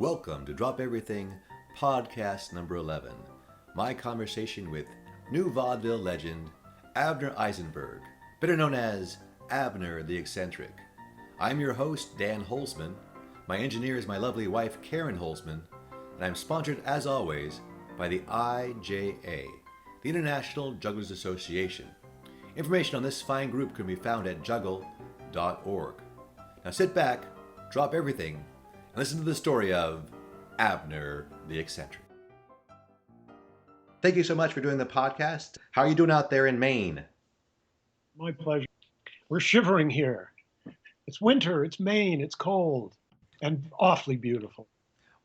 Welcome to Drop Everything, podcast number 11. My conversation with new vaudeville legend, Avner Eisenberg, better known as Avner The Eccentric. I'm your host, Dan Holzman. My engineer is my lovely wife, Karen Holzman, and I'm sponsored, as always, by the IJA, the International Jugglers Association. Information on this fine group can be found at juggle.org. Now sit back, drop everything, and listen to the story of Avner the Eccentric. Thank you so much for doing the podcast. How are you doing out there in Maine? My pleasure. We're shivering here. It's winter, it's Maine, it's cold, and awfully beautiful.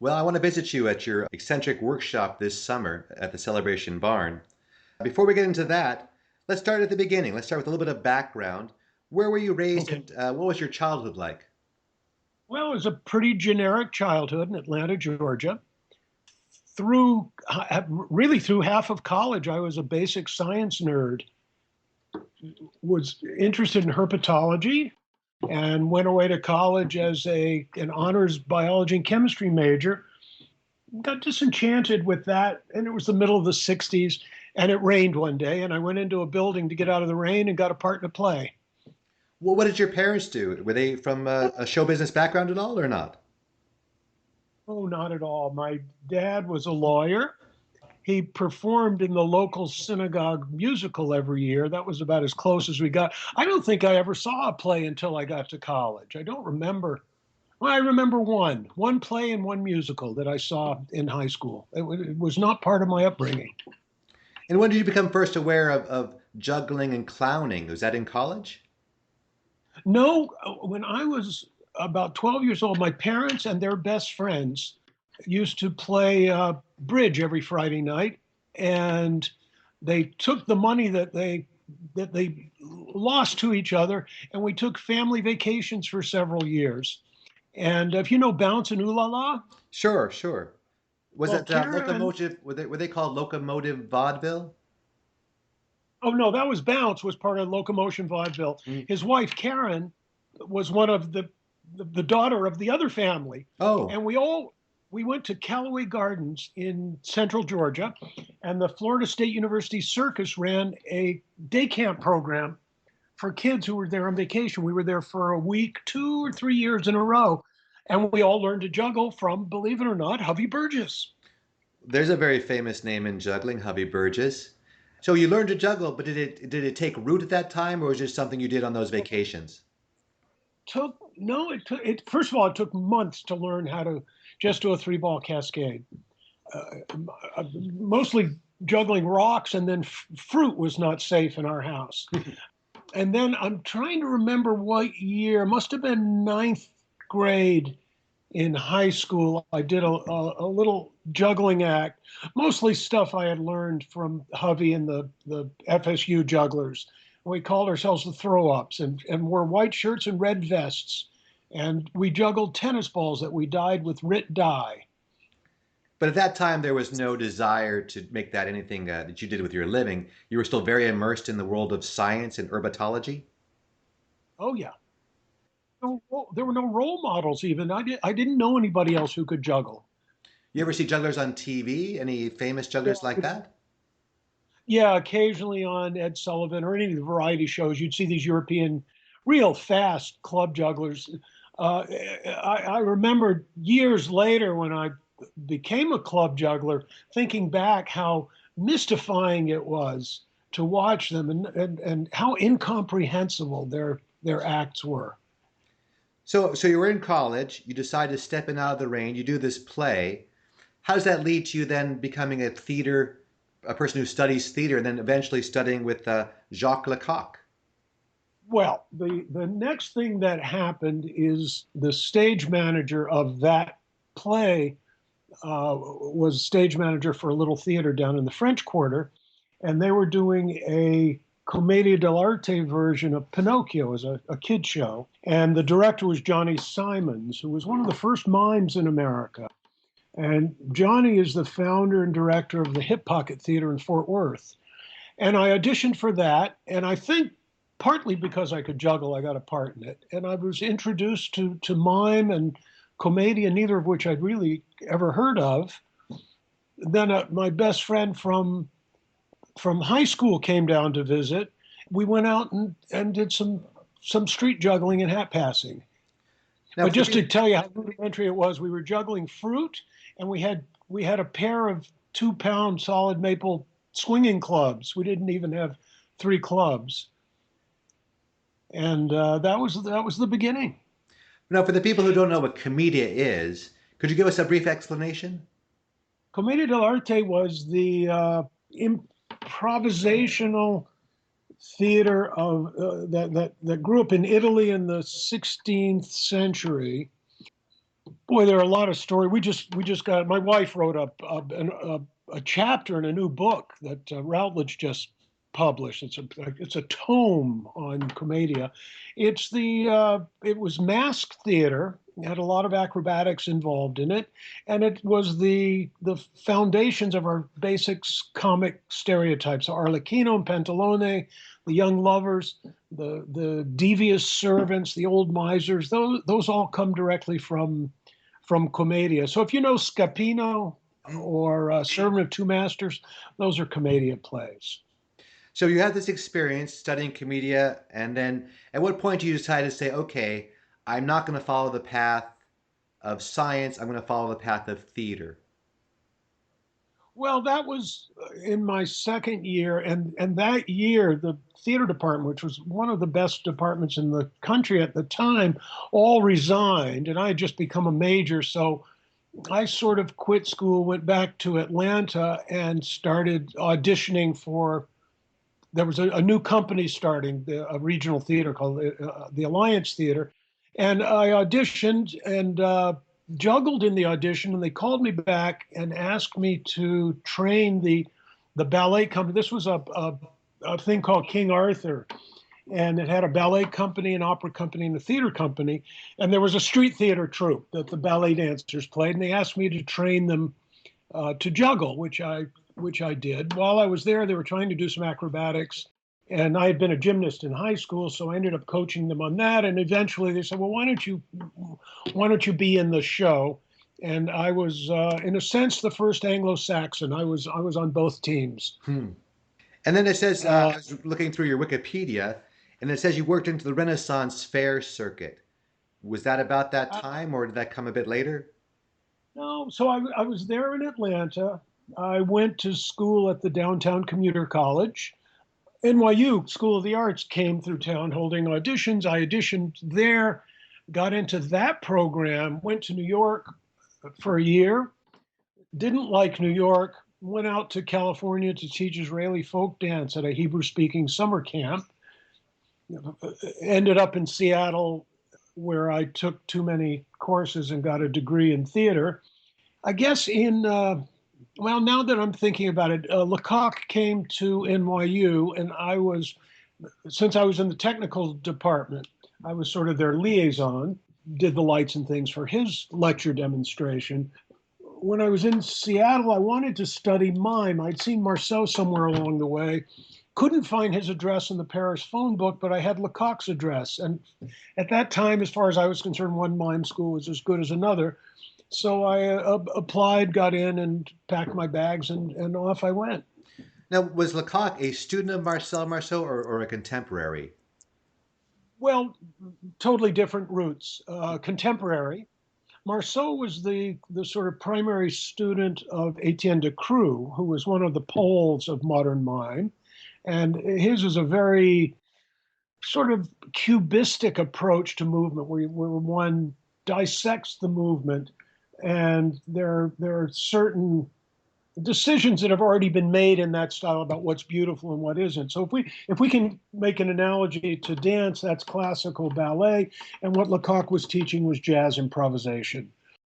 Well, I want to visit you at your eccentric workshop this summer at the Celebration Barn. Before we get into that, let's start at the beginning. Let's start with a little bit of background. Where were you raised and what was your childhood like? Well, it was a pretty generic childhood in Atlanta, Georgia. Really through half of college, I was a basic science nerd. Was interested in herpetology and went away to college as an honors biology and chemistry major. Got disenchanted with that, and it was the middle of the 60s, and it rained one day, and I went into a building to get out of the rain and got a part in a play. Well, what did your parents do? Were they from a show business background at all or not? Oh, not at all. My dad was a lawyer. He performed in the local synagogue musical every year. That was about as close as we got. I don't think I ever saw a play until I got to college. I don't remember. Well, I remember one play and one musical that I saw in high school. It was not part of my upbringing. And when did you become first aware of juggling and clowning? Was that in college? No, when I was about 12 years old, my parents and their best friends used to play bridge every Friday night, and they took the money that they lost to each other, and we took family vacations for several years. And if you know Bounce and Ooh La La? Sure. Was Well, it Karen, locomotive? Were they called locomotive vaudeville? Oh no, that was Bounce, was part of Locomotion Vaudeville. His wife Karen was one of the daughter of the other family. Oh. And we went to Callaway Gardens in central Georgia, and the Florida State University Circus ran a day camp program for kids who were there on vacation. We were there for a week, 2 or 3 years in a row, and we all learned to juggle from, believe it or not, Hubby Burgess. There's a very famous name in juggling, Hubby Burgess. So you learned to juggle, but did it take root at that time, or was it just something you did on those vacations? First of all, it took months to learn how to just do a 3-ball cascade. Mostly juggling rocks, and then fruit was not safe in our house. And then I'm trying to remember what year, must have been 9th grade in high school. I did a little juggling act, mostly stuff I had learned from Hovey and the FSU Jugglers. We called ourselves the Throw-Ups and wore white shirts and red vests. And we juggled tennis balls that we dyed with Rit dye. But at that time, there was no desire to make that anything that you did with your living. You were still very immersed in the world of science and herpetology? Oh, yeah. There were no role models even. I didn't know anybody else who could juggle. You ever see jugglers on TV? Any famous jugglers like that? Yeah, occasionally on Ed Sullivan or any of the variety shows, you'd see these European, real fast club jugglers. I remember years later when I became a club juggler, thinking back how mystifying it was to watch them and how incomprehensible their acts were. So you were in college, you decide to step in out of the rain, you do this play. How does that lead to you then becoming a person who studies theater, and then eventually studying with Jacques Lecoq? Well, the next thing that happened is the stage manager of that play was stage manager for a little theater down in the French Quarter, and they were doing a Commedia dell'Arte version of Pinocchio as a kid show. And the director was Johnny Simons, who was one of the first mimes in America. And Johnny is the founder and director of the Hip Pocket Theater in Fort Worth. And I auditioned for that, and I think partly because I could juggle, I got a part in it. And I was introduced to mime and Commedia, neither of which I'd really ever heard of. Then my best friend from high school came down to visit. We went out and did some street juggling and hat passing. Now, But for just to people, tell you how rudimentary it was, we were juggling fruit, and we had a pair of 2 pound solid maple swinging clubs. We didn't even have three clubs, and that was the beginning. now for the people who don't know what Commedia is, could you give us a brief explanation? Commedia dell'arte was the improvisational theater of that grew up in Italy in the 16th century. Boy, there are a lot of stories. We just got. My wife wrote a chapter in a new book that Routledge just published. It's a tome on Commedia. It was masked theater. It had a lot of acrobatics involved in it, and it was the foundations of our basic comic stereotypes: Arlecchino and Pantalone, the young lovers, the devious servants, the old misers. Those all come directly from Commedia. So if you know Scapino or Servant of Two Masters, those are Commedia plays. So you had this experience studying Commedia, and then at what point do you decide to say, okay, I'm not going to follow the path of science, I'm going to follow the path of theater? Well, that was in my second year, and that year the theater department, which was one of the best departments in the country at the time, all resigned, and I had just become a major, so I sort of quit school, went back to Atlanta, and started auditioning for. There was a new company starting, a regional theater called the Alliance Theater, and I auditioned and juggled in the audition, and they called me back and asked me to train the ballet company. This was a thing called King Arthur, and it had a ballet company, an opera company, and a theater company. And there was a street theater troupe that the ballet dancers played, and they asked me to train them to juggle, which I did. While I was there, they were trying to do some acrobatics, and I had been a gymnast in high school, so I ended up coaching them on that. And eventually, they said, "Well, why don't you be in the show?" And I was, in a sense, the first Anglo-Saxon. I was on both teams. Hmm. And then it says, Uh, I was looking through your Wikipedia, and it says you worked into the Renaissance Fair circuit. Was that about that time, or did that come a bit later? no, so I was there in Atlanta. I went to school at the downtown commuter college. NYU School of the Arts came through town holding auditions. I auditioned there, got into that program, went to New York for a year, didn't like New York, went out to California to teach Israeli folk dance at a Hebrew speaking summer camp, ended up in Seattle where I took too many courses and got a degree in theater. I guess well, now that I'm thinking about it, Lecoq came to NYU, and since I was in the technical department, I was sort of their liaison, did the lights and things for his lecture demonstration. When I was in Seattle, I wanted to study mime. I'd seen Marceau somewhere along the way, couldn't find his address in the Paris phone book, but I had Lecoq's address. And at that time, as far as I was concerned, one mime school was as good as another. So I applied, got in, and packed my bags, and off I went. Now, was Lecoq a student of Marcel Marceau, or a contemporary? Well, totally different routes. Contemporary. Marceau was the sort of primary student of Etienne de Creux, who was one of the poles of modern mime. And his is a very sort of cubistic approach to movement, where one dissects the movement, and there are certain decisions that have already been made in that style about what's beautiful and what isn't. So if we can make an analogy to dance, that's classical ballet, and what Lecoq was teaching was jazz improvisation.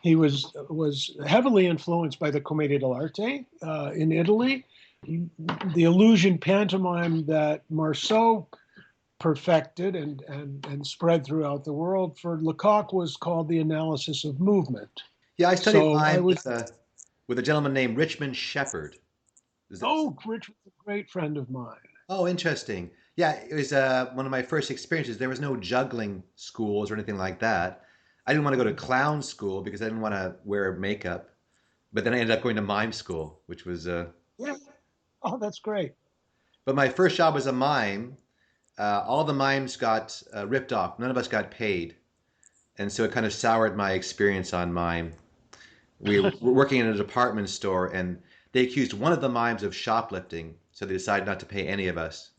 He was heavily influenced by the Commedia dell'arte in Italy, the illusion pantomime that Marceau perfected and spread throughout the world. For Lecoq was called the analysis of movement. Yeah, I studied So I mime was with a gentleman named Richmond Shepard. Is that, Oh, Rich was a great friend of mine. oh, interesting. Yeah, it was one of my first experiences. There was no juggling schools or anything like that. I didn't want to go to clown school because I didn't want to wear makeup. But then I ended up going to mime school, which was Yeah. Oh, that's great. but my first job as a mime, all the mimes got ripped off. None of us got paid. And so it kind of soured my experience on mime. We were working in a department store and they accused one of the mimes of shoplifting. So they decided not to pay any of us.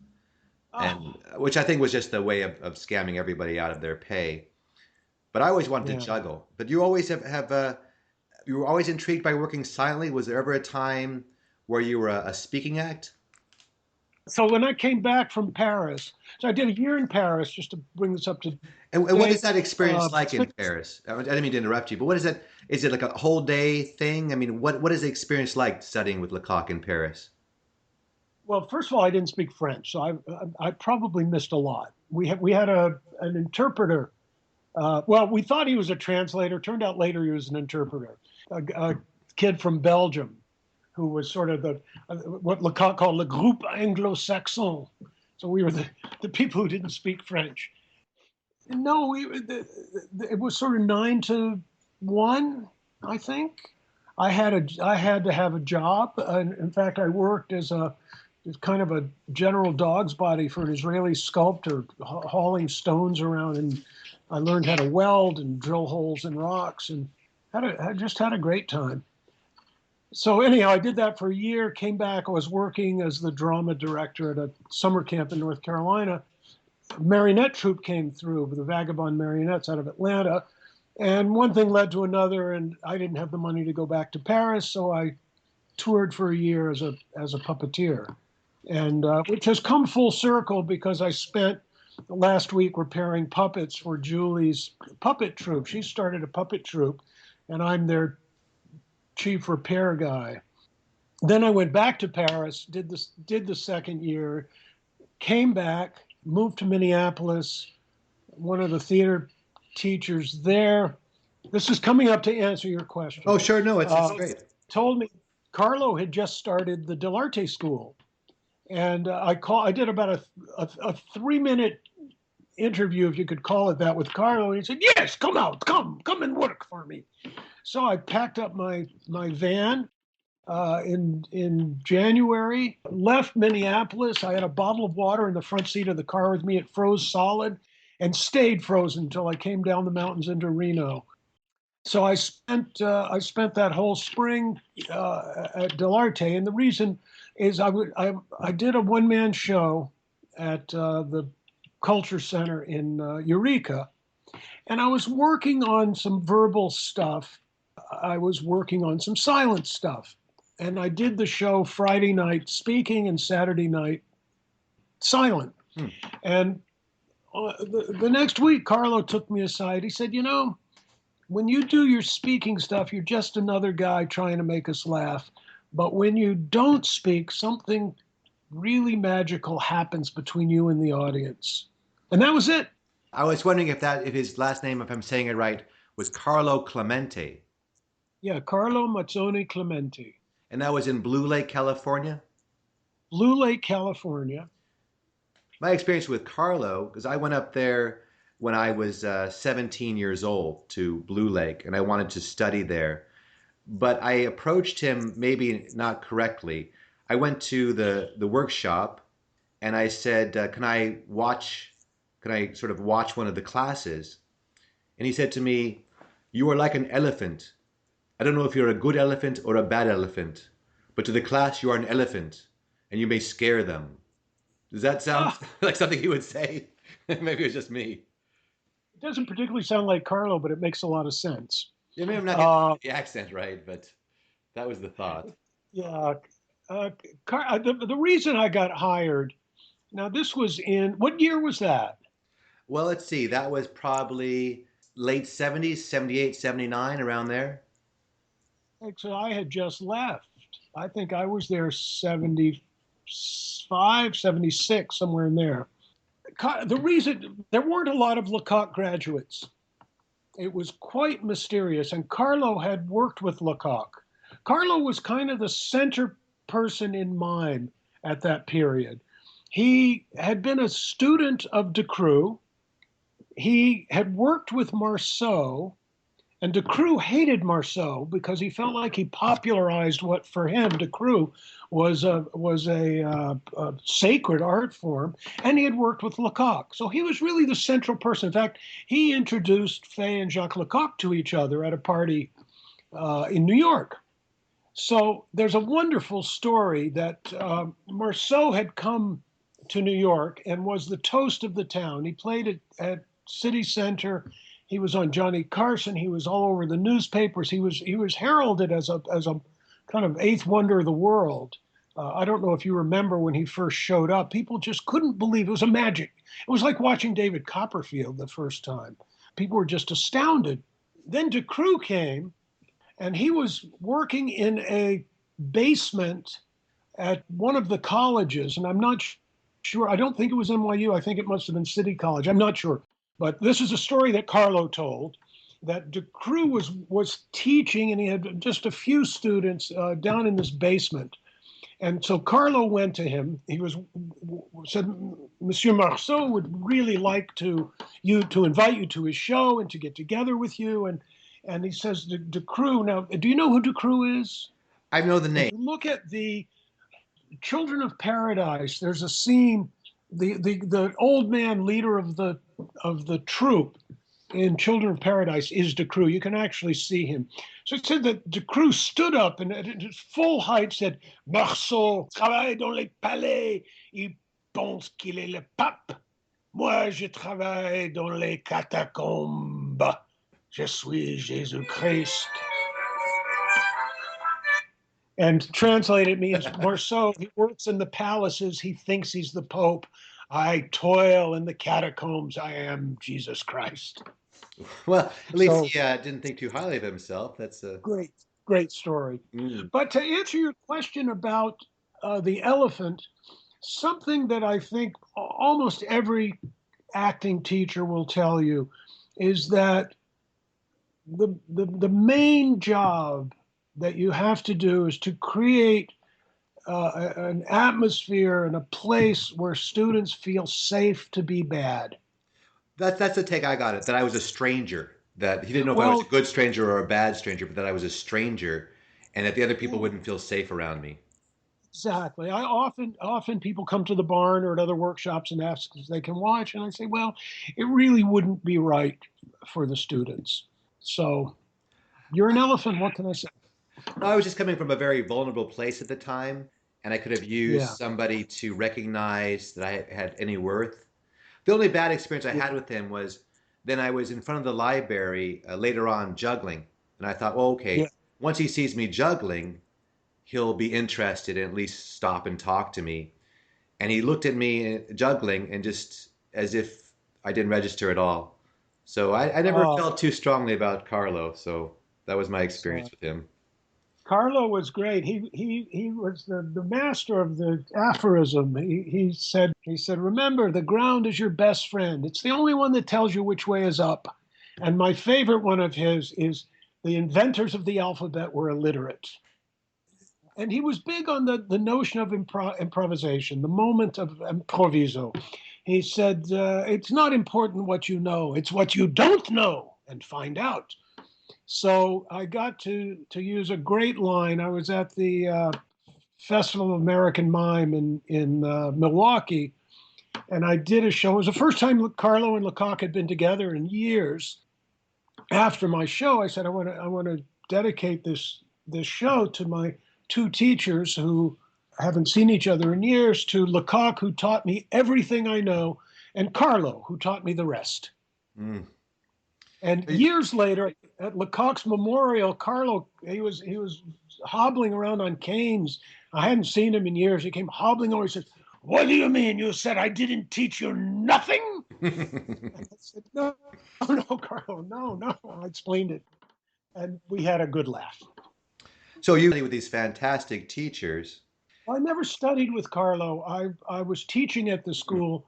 Oh, And which I think was just a way of scamming everybody out of their pay. But I always wanted to yeah. juggle. But you always have you were always intrigued by working silently. Was there ever a time where you were a speaking act? So when I came back from Paris, so I did a year in Paris, just to bring this up to And what is date. that experience like in Six, Paris? I didn't mean to interrupt you, but what is it? Is it like a whole day thing? I mean, what is the experience like studying with Lecoq in Paris? well, first of all, I didn't speak French, so I probably missed a lot. We had an interpreter. Well, we thought he was a translator. Turned out later he was an interpreter. A kid from Belgium, who was sort of the what Lecoq called le groupe anglo-saxon. So we were the people who didn't speak French. No, it was sort of 9 to 1, I think. I had to have a job. And in fact, I worked as kind of a general dog's body for an Israeli sculptor, hauling stones around, and I learned how to weld and drill holes in rocks, and I just had a great time. So anyhow, I did that for a year. Came back. I was working as the drama director at a summer camp in North Carolina. Marionette troupe came through, the Vagabond Marionettes out of Atlanta. And one thing led to another, and I didn't have the money to go back to Paris, so I toured for a year as a puppeteer, and which has come full circle because I spent the last week repairing puppets for Julie's puppet troupe. She started a puppet troupe, and I'm their chief repair guy. Then I went back to Paris, did the second year, came back, moved to Minneapolis. One of the theater teachers there. This is coming up to answer your question. Oh, sure, no, it's great. Told me Carlo had just started the dell'Arte school, and I did about a 3 minute interview, if you could call it that, with Carlo. And he said, "Yes, come and work for me." So I packed up my van in January, left Minneapolis. I had a bottle of water in the front seat of the car with me. It froze solid and stayed frozen until I came down the mountains into Reno. So I spent that whole spring at dell'Arte, and the reason is I did a one-man show at the Culture Center in Eureka, and I was working on some verbal stuff. I was working on some silent stuff, and I did the show Friday night speaking and Saturday night silent. And the next week, Carlo took me aside. He said, "You know, when you do your speaking stuff, you're just another guy trying to make us laugh. But when you don't speak, something really magical happens between you and the audience." And that was it. I was wondering if his last name, if I'm saying it right, was Carlo Clemente, Yeah, Carlo Mazzoni Clementi, and that was in Blue Lake, California. Blue Lake, California. My experience with Carlo, because I went up there when I was 17 years old to Blue Lake, and I wanted to study there. But I approached him maybe not correctly. I went to the workshop, and I said, "Can I watch? Can I sort of watch one of the classes?" And he said to me, "You are like an elephant. I don't know if you're a good elephant or a bad elephant, but to the class you are an elephant, and you may scare them." Does that sound Ah, like something he would say? Maybe it was just me. it doesn't particularly sound like Carlo, but it makes a lot of sense. Yeah, maybe I'm not getting Uh, the accent right, but that was the thought. yeah, the reason I got hired. Now, this was in what year was that? Well, let's see. That was probably late 70s, 78, 79, around there. So I had just left. I think I was there 75, 76, somewhere in there. The reason there weren't a lot of Lecoq graduates. It was quite mysterious. And Carlo had worked with Lecoq. Carlo was kind of the center person in mime at that period. He had been a student of Decroux, he had worked with Marceau, and Decroux hated Marceau because he felt like he popularized what for him Decroux was a sacred art form, and he had worked with Lecoq, so he was really the central person. In fact, he introduced Fay and Jacques Lecoq to each other at a party in New York. So there's a wonderful story that Marceau had come to New York and was the toast of the town. He played at City Center. He was on Johnny Carson. He was all over the newspapers. He was heralded as a kind of eighth wonder of the world. I don't know if you remember when he first showed up. People just couldn't believe it. Was a magic. It was like watching David Copperfield the first time. People were just astounded. Then Decroux came, and he was working in a basement at one of the colleges, and I'm not sure. I don't think it was NYU. I think it must have been City College. I'm not sure. But this is a story that Carlo told, that Decroux was teaching, and he had just a few students down in this basement. And so Carlo went to him. He said, Monsieur Marceau would really like to invite you to his show and to get together with you. And he says to Decroux, now, do you know who Decroux is? I know the name. If you look at the Children of Paradise, there's a scene, the old man leader of the troupe in Children of Paradise is Decroux. You can actually see him. So it said that Decroux stood up and at his full height said, Marceau travaille dans les palais, il pense qu'il est le pape. Moi, je travaille dans les catacombes. Je suis Jésus-Christ. And translated means Marceau, he works in the palaces, he thinks he's the Pope. I toil in the catacombs, I am Jesus Christ. Well, at least he didn't think too highly of himself. That's a great story. But to answer your question about the elephant, something that I think almost every acting teacher will tell you is that the main job that you have to do is to create an atmosphere and a place where students feel safe to be bad. That's the take I got it, that I was a stranger, that he didn't know if I was a good stranger or a bad stranger, but that I was a stranger and that the other people wouldn't feel safe around me. Exactly. I often people come to the barn or at other workshops and ask if they can watch, and I say, well, it really wouldn't be right for the students. So you're an elephant. What can I say? I was just coming from a very vulnerable place at the time, and I could have used somebody to recognize that I had any worth. The only bad experience I had with him was then I was in front of the library later on juggling, and I thought, well, okay, once he sees me juggling, he'll be interested and at least stop and talk to me. And he looked at me juggling and just as if I didn't register at all. So I never felt too strongly about Carlo. So that was my experience with him. Carlo was great. He was the master of the aphorism. He said, remember, the ground is your best friend. It's the only one that tells you which way is up. And my favorite one of his is the inventors of the alphabet were illiterate. And he was big on the notion of improvisation, the moment of improviso. He said, it's not important what you know, it's what you don't know and find out. So I got to use a great line. I was at the Festival of American Mime in Milwaukee, and I did a show. It was the first time Carlo and Lecoq had been together in years. After my show, I said, I want to dedicate this show to my two teachers who haven't seen each other in years, to Lecoq, who taught me everything I know, and Carlo, who taught me the rest. And years later, at Lecoq's memorial, Carlo, he was hobbling around on canes. I hadn't seen him in years. He came hobbling over. He said, "What do you mean? You said I didn't teach you nothing?" I said, no, Carlo, no. I explained it, and we had a good laugh. So you with these fantastic teachers. I never studied with Carlo. I was teaching at the school,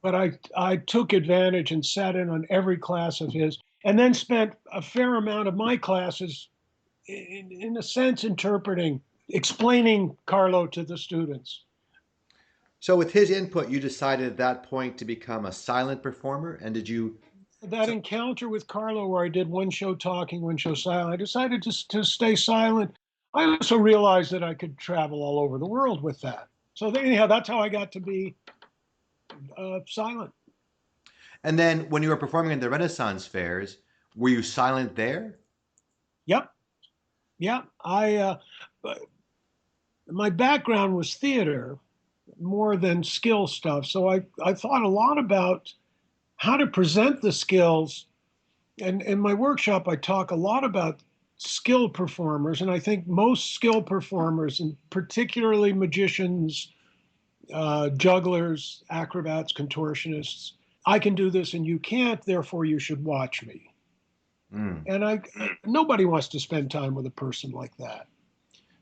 but I took advantage and sat in on every class of his, and then spent a fair amount of my classes, in a sense, explaining Carlo to the students. So with his input, you decided at that point to become a silent performer, and did you that encounter with Carlo where I did one show talking, one show silent, I decided to stay silent. I also realized that I could travel all over the world with that. So anyhow, that's how I got to be silent. And then when you were performing at the Renaissance fairs, were you silent there? Yep. Yeah. My background was theater more than skill stuff. So I thought a lot about how to present the skills. And in my workshop, I talk a lot about skilled performers. And I think most skilled performers, and particularly magicians, jugglers, acrobats, contortionists, I can do this and you can't, therefore you should watch me. Mm. And nobody wants to spend time with a person like that.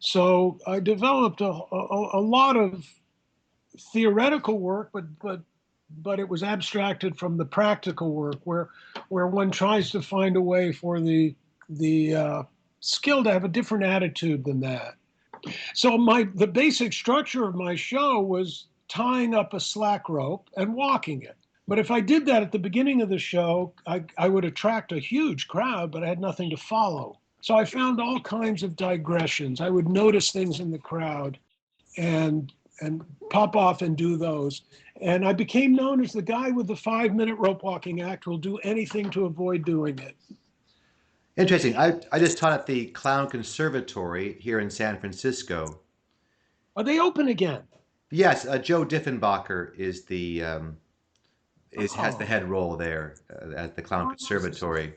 So I developed a lot of theoretical work, but it was abstracted from the practical work, where one tries to find a way for the skill to have a different attitude than that. So the basic structure of my show was tying up a slack rope and walking it. But if I did that at the beginning of the show, I would attract a huge crowd, but I had nothing to follow. So I found all kinds of digressions. I would notice things in the crowd and pop off and do those. And I became known as the guy with the 5-minute rope walking act who will do anything to avoid doing it. Interesting. I just taught at the Clown Conservatory here in San Francisco. Are they open again? Yes, Joe Diffenbacher is has the Oh, head role there at the Clown Conservatory.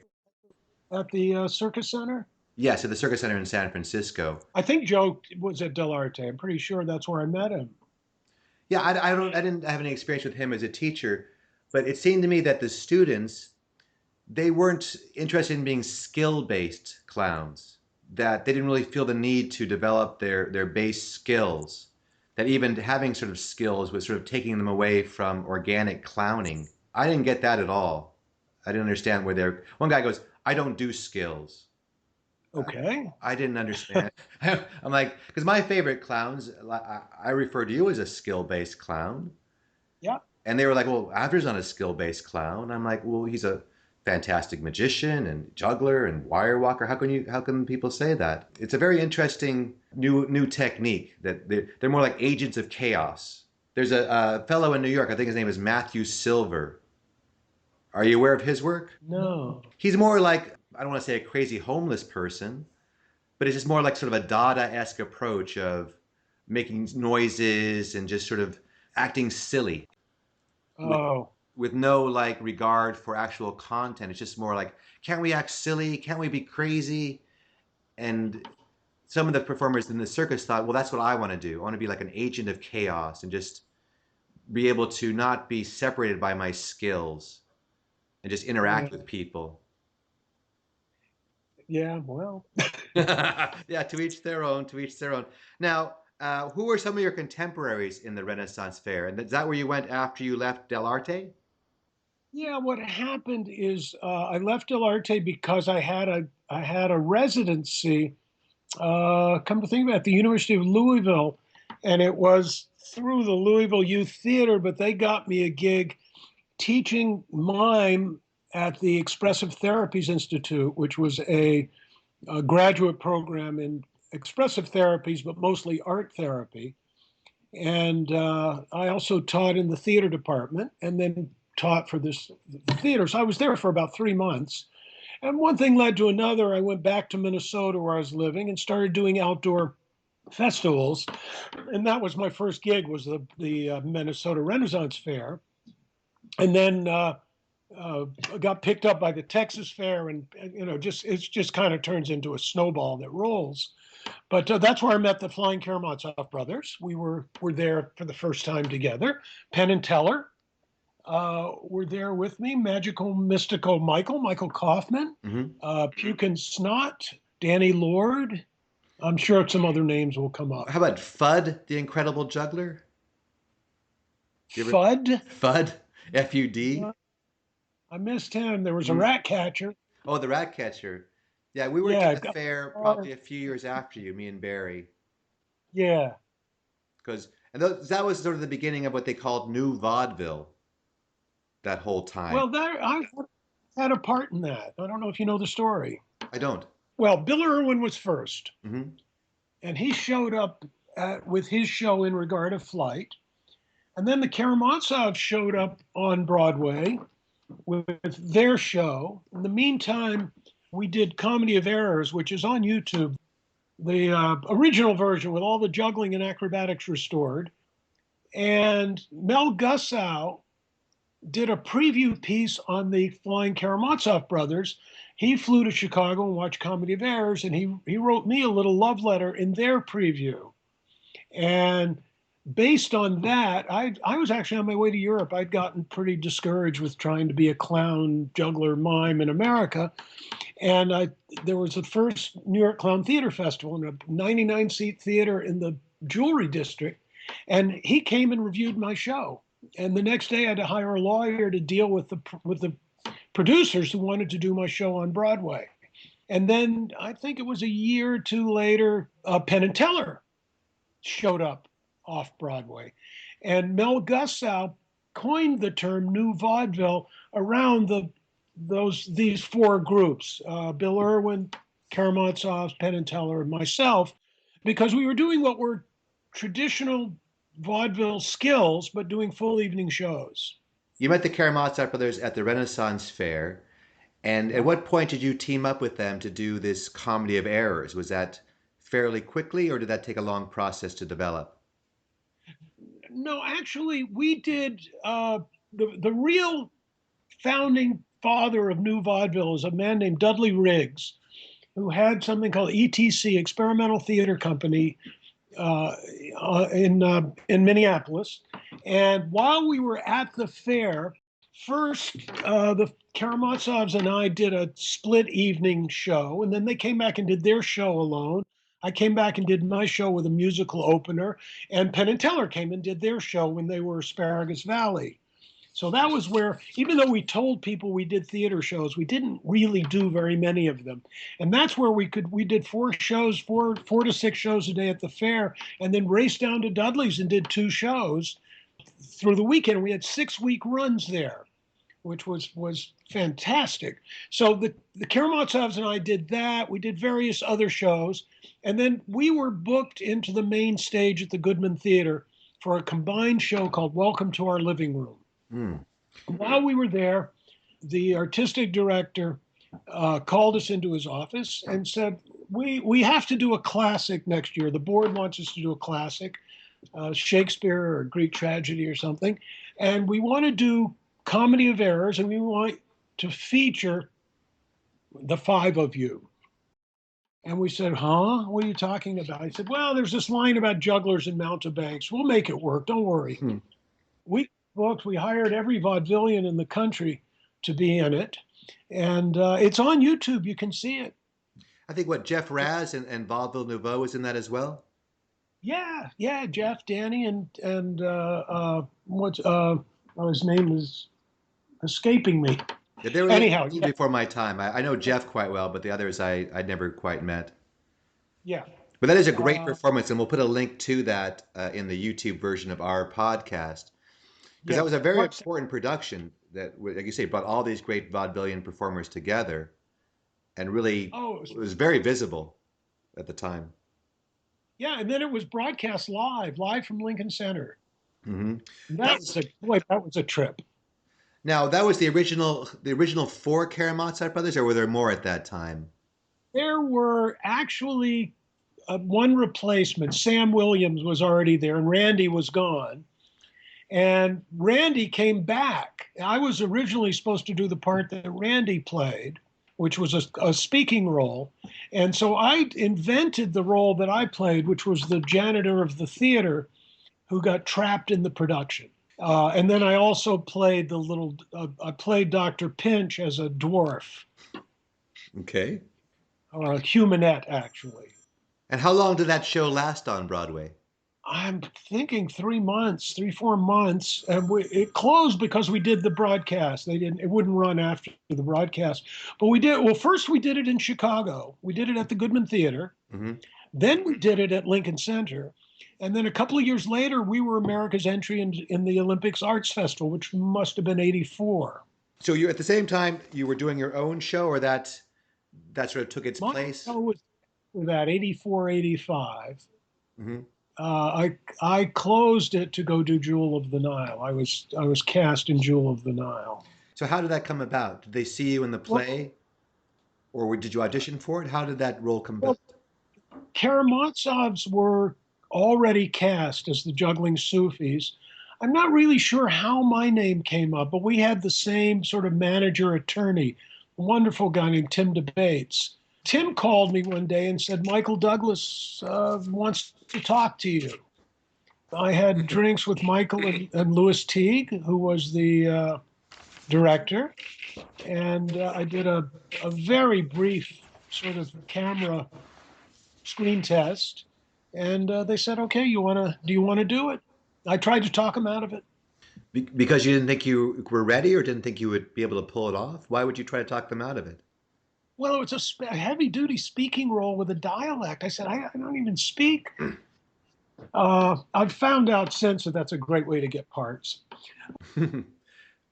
at the Circus Center? Yes, at the Circus Center in San Francisco. I think Joe was at dell'Arte. I'm pretty sure that's where I met him. Yeah, I didn't have any experience with him as a teacher, but it seemed to me that the students, they weren't interested in being skill-based clowns. That they didn't really feel the need to develop their base skills. That even having sort of skills was sort of taking them away from organic clowning. I didn't get that at all. I didn't understand where they're. One guy goes, "I don't do skills." Okay. I didn't understand. I'm like, because my favorite clowns, I refer to you as a skill-based clown. Yeah. And they were like, well, Avner's not a skill-based clown. I'm like, well, he's a fantastic magician and juggler and wire walker. How can people say that? It's a very interesting new technique that they're more like agents of chaos. There's a fellow in New York, I think his name is Matthew Silver. Are you aware of his work? No. He's more like, I don't want to say a crazy homeless person, but it's just more like sort of a Dada-esque approach of making noises and just sort of acting silly with Oh. with no like regard for actual content. It's just more like, can't we act silly? Can't we be crazy? And some of the performers in the circus thought, well, that's what I want to do. I want to be like an agent of chaos and just be able to not be separated by my skills and just interact with people. Yeah. Well. Yeah, to each their own, to each their own. Now, who were some of your contemporaries in the Renaissance Fair? And is that where you went after you left dell'Arte? Yeah, what happened is I left dell'Arte because I had a residency. Come to think about it, at the University of Louisville, and it was through the Louisville Youth Theater, but they got me a gig teaching mime at the Expressive Therapies Institute, which was a graduate program in expressive therapies, but mostly art therapy. And I also taught in the theater department, and then taught for this theater. So I was there for about 3 months. And one thing led to another. I went back to Minnesota where I was living and started doing outdoor festivals. And that was my first gig, was the Minnesota Renaissance Fair. And then got picked up by the Texas Fair, and it just kind of turns into a snowball that rolls. But that's where I met the Flying Karamazov Brothers. We were there for the first time together. Penn and Teller were there with me. Magical Mystical Michael Kaufman, Mm-hmm. Puke and Snot, Danny Lord. I'm sure some other names will come up. How about Fudd, the Incredible Juggler? Fudd. Fudd, F-U-D. I missed him. There was a Mm. rat catcher. Oh, the Rat Catcher. Yeah, we were to Yeah. the fair probably a few years after you, me and Barry, Yeah. because that was sort of the beginning of what they called New Vaudeville. That whole time. Well, had a part in that. I don't know if you know the story. I don't. Well, Bill Irwin was first, Hmm. and he showed up with his show In Regard to Flight. And then the Karamazovs showed up on Broadway with their show. In the meantime, we did Comedy of Errors, which is on YouTube, the original version with all the juggling and acrobatics restored. And Mel Gussow did a preview piece on the Flying Karamazov Brothers. He flew to Chicago and watched Comedy of Errors, and he wrote me a little love letter in their preview. And based on that, I was actually on my way to Europe. I'd gotten pretty discouraged with trying to be a clown juggler mime in America. And there was the first New York Clown Theater Festival in a 99-seat theater in the Jewelry District. And he came and reviewed my show. And the next day I had to hire a lawyer to deal with the producers who wanted to do my show on Broadway. And then I think it was a year or two later, Penn and Teller showed up off Broadway. And Mel Gussow coined the term New Vaudeville around these four groups, Bill Irwin, Karamazov, Penn and Teller, and myself, because we were doing what were traditional vaudeville skills, but doing full evening shows. You met the Karamazov brothers at the Renaissance Fair, and at what point did you team up with them to do this Comedy of Errors? Was that fairly quickly, or did that take a long process to develop? No, actually, we did the real founding father of New Vaudeville is a man named Dudley Riggs, who had something called ETC, Experimental Theater Company, in Minneapolis. And while we were at the fair, first the Karamazovs and I did a split evening show, and then they came back and did their show alone. I came back and did my show with a musical opener, and Penn and Teller came and did their show when they were Asparagus Valley. So that was where, even though we told people we did theater shows, we didn't really do very many of them. And that's where we did four to six shows a day at the fair, and then raced down to Dudley's and did two shows through the weekend. We had 6-week runs there, which was fantastic. So the Karamazovs and I did that. We did various other shows. And then we were booked into the main stage at the Goodman Theater for a combined show called Welcome to Our Living Room. Mm. While we were there, the artistic director called us into his office and said, we have to do a classic next year. The board wants us to do a classic, Shakespeare or Greek tragedy or something. And we want to do Comedy of Errors, and we want to feature the five of you. And we said, huh? What are you talking about? I said, well, there's this line about jugglers and mountebanks. We'll make it work. Don't worry. We booked, we hired every vaudevillian in the country to be in it. And it's on YouTube. You can see it. I think Jeff Raz and Vaudeville Nouveau was in that as well? Yeah, Jeff, Danny, and his name is escaping me. Yeah, they were Anyhow, before my time. I know Jeff quite well, but the others I'd never quite met. Yeah. But that is a great performance, and we'll put a link to that in the YouTube version of our podcast. Because that was a very important production that, like you say, brought all these great vaudevillian performers together, and really it was very visible at the time. Yeah, and then it was broadcast live from Lincoln Center. Mm-hmm. That was a trip. Now, that was the original four Karamazov brothers, or were there more at that time? There were actually one replacement. Sam Williams was already there, and Randy was gone. And Randy came back. I was originally supposed to do the part that Randy played, which was a speaking role. And so I invented the role that I played, which was the janitor of the theater who got trapped in the production. And then I also played I played Dr. Pinch as a dwarf. Okay. Or a humanette, actually. And how long did that show last on Broadway? I'm thinking 3 months, 3-4 months. And it closed because we did the broadcast. It wouldn't run after the broadcast. But first we did it in Chicago. We did it at the Goodman Theater. Mm-hmm. Then we did it at Lincoln Center. And then a couple of years later, we were America's entry in the Olympics Arts Festival, which must have been 1984. So you at the same time you were doing your own show, or that sort of took its My place? show was that 84, 85. Hmm. I closed it to go do Jewel of the Nile. I was cast in Jewel of the Nile. So how did that come about? Did they see you in the Well, play, or did you audition for it? How did that role come about? well Karamazovs were already cast as the juggling Sufis. I'm not really sure how my name came up, but we had the same sort of manager attorney, a wonderful guy named Tim DeBates. Tim called me one day and said, Michael Douglas wants to talk to you. I had drinks with Michael and Louis Teague, who was the director, and I did a very brief sort of camera screen test, and they said, "Okay, do you want to do it?" I tried to talk them out of it. Because you didn't think you were ready, or didn't think you would be able to pull it off? Why would you try to talk them out of it? Well, it's a heavy duty speaking role with a dialect. I said, I don't even speak. I've found out since that that's a great way to get parts.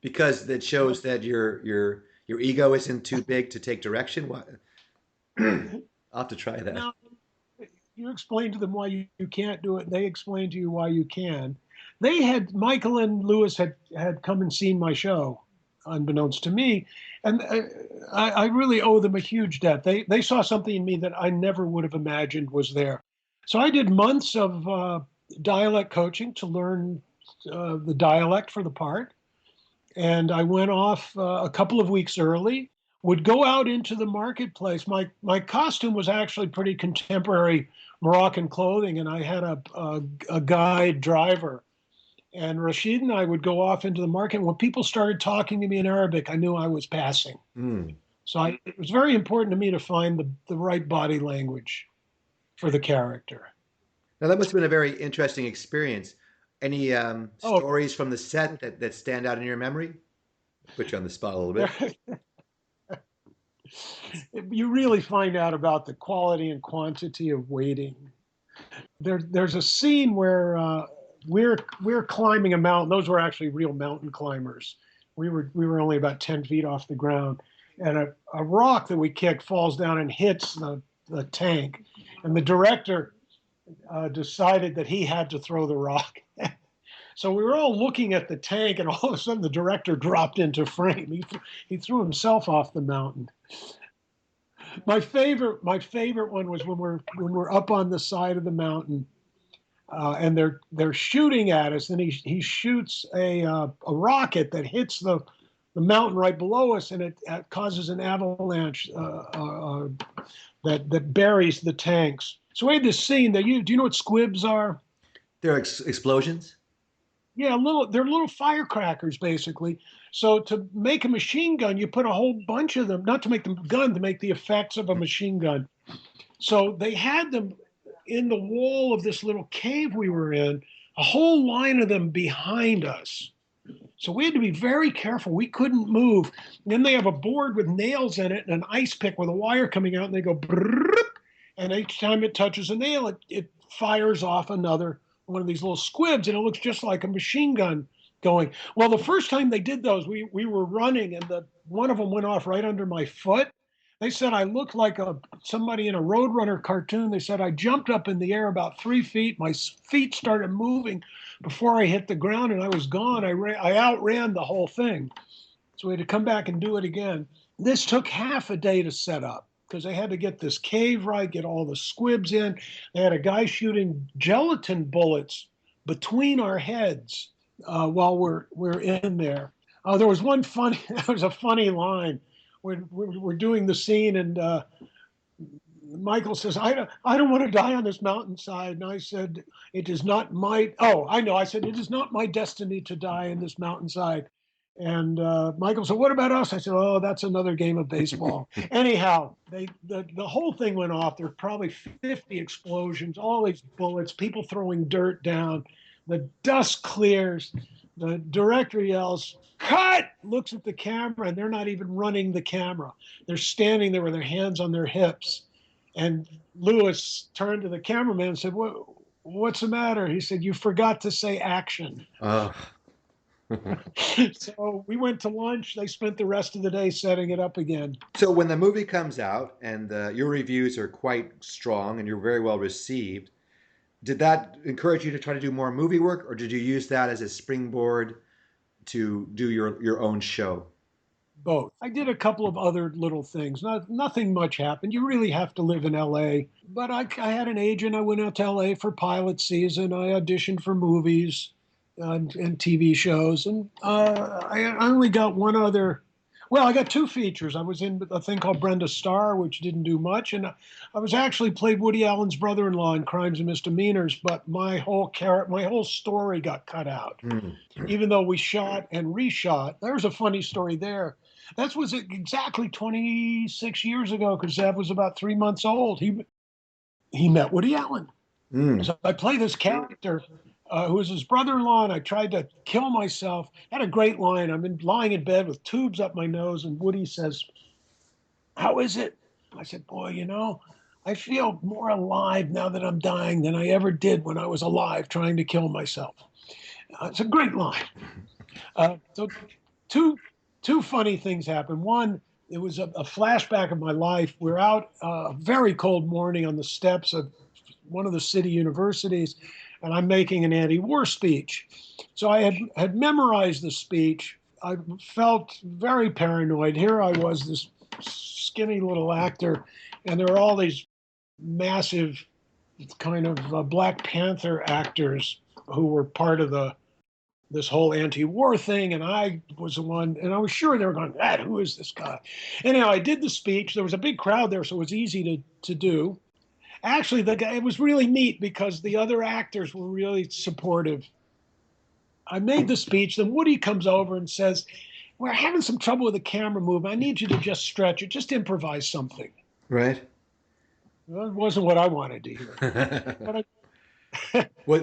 Because that shows that your ego isn't too big to take direction. What? I'll have to try that. Now, you explain to them why you can't do it, and they explain to you why you can. Michael and Lewis had come and seen my show, unbeknownst to me, and I really owe them a huge debt. They saw something in me that I never would have imagined was there. So I did months of dialect coaching to learn the dialect for the part, and I went off a couple of weeks early. Would go out into the marketplace. My costume was actually pretty contemporary Moroccan clothing, and I had a guide driver. And Rashid and I would go off into the market. When people started talking to me in Arabic, I knew I was passing. Mm. It was very important to me to find the right body language for the character. Now that must have been a very interesting experience. Any Oh, stories from the set that stand out in your memory? Put you on the spot a little bit. you really find out about the quality and quantity of waiting. There's a scene where we're climbing a mountain. Those were actually real mountain climbers. We were only about 10 feet off the ground, and a rock that we kicked falls down and hits the tank, and the director decided that he had to throw the rock. So we were all looking at the tank, and all of a sudden the director dropped into frame. He threw himself off the mountain. My favorite one was when we're up on the side of the mountain, and they're shooting at us, and he shoots a rocket that hits the mountain right below us, and it causes an avalanche that buries the tanks. So we had this scene that do you know what squibs are? There are explosions. Yeah, they're little firecrackers basically. So to make a machine gun, you put a whole bunch of them, not to make them gun, to make the effects of a machine gun. So they had them in the wall of this little cave we were in, a whole line of them behind us. So we had to be very careful. We couldn't move. And then they have a board with nails in it and an ice pick with a wire coming out, and they go brrrr, and each time it touches a nail, it fires off another one of these little squibs, and it looks just like a machine gun going. Well, the first time they did those, we were running, and one of them went off right under my foot. They said I looked like somebody in a Roadrunner cartoon. They said I jumped up in the air about 3 feet. My feet started moving before I hit the ground, and I was gone. I outran the whole thing. So we had to come back and do it again. This took half a day to set up because they had to get this cave right, get all the squibs in. They had a guy shooting gelatin bullets between our heads while we're in there. There was there was a funny line when we're doing the scene, and Michael says, I don't want to die on this mountainside. And I said, it is not my, oh, I know. I said, it is not my destiny to die in this mountainside. And Michael said, what about us? I said, oh, that's another game of baseball. Anyhow, the whole thing went off. There were probably 50 explosions, all these bullets, people throwing dirt down. The dust clears. The director yells, cut, looks at the camera, and they're not even running the camera. They're standing there with their hands on their hips. And Lewis turned to the cameraman and said, what's the matter? He said, you forgot to say action. So we went to lunch. They spent the rest of the day setting it up again. So when the movie comes out and your reviews are quite strong and you're very well received, did that encourage you to try to do more movie work, or did you use that as a springboard to do your own show? Both. I did a couple of other little things. Nothing much happened. You really have to live in LA. But I had an agent. I went out to LA for pilot season. I auditioned for movies and TV shows. And I only got one other. Well, I got two features. I was in a thing called Brenda Starr, which didn't do much. And I was actually played Woody Allen's brother-in-law in Crimes and Misdemeanors. But my whole story got cut out. Mm. Even though we shot and reshot. There's a funny story there. That was exactly 26 years ago because Zev was about 3 months old. He met Woody Allen. Mm. So I play this character who was his brother-in-law, and I tried to kill myself. Had a great line. I'm lying in bed with tubes up my nose, and Woody says, "How is it?" I said, "Boy, I feel more alive now that I'm dying than I ever did when I was alive trying to kill myself." It's a great line. So two funny things happened. One, it was a flashback of my life. We're out a very cold morning on the steps of one of the city universities, and I'm making an anti-war speech. So I had memorized the speech. I felt very paranoid. Here I was, this skinny little actor, and there were all these massive kind of Black Panther actors who were part of this whole anti-war thing, and I was the one, and I was sure they were going, who is this guy? Anyhow, I did the speech. There was a big crowd there, so it was easy to do. Actually, it was really neat because the other actors were really supportive. I made the speech, then Woody comes over and says, "We're having some trouble with the camera movement. I need you to just stretch it, just improvise something." Right. Well, it wasn't what I wanted to hear. But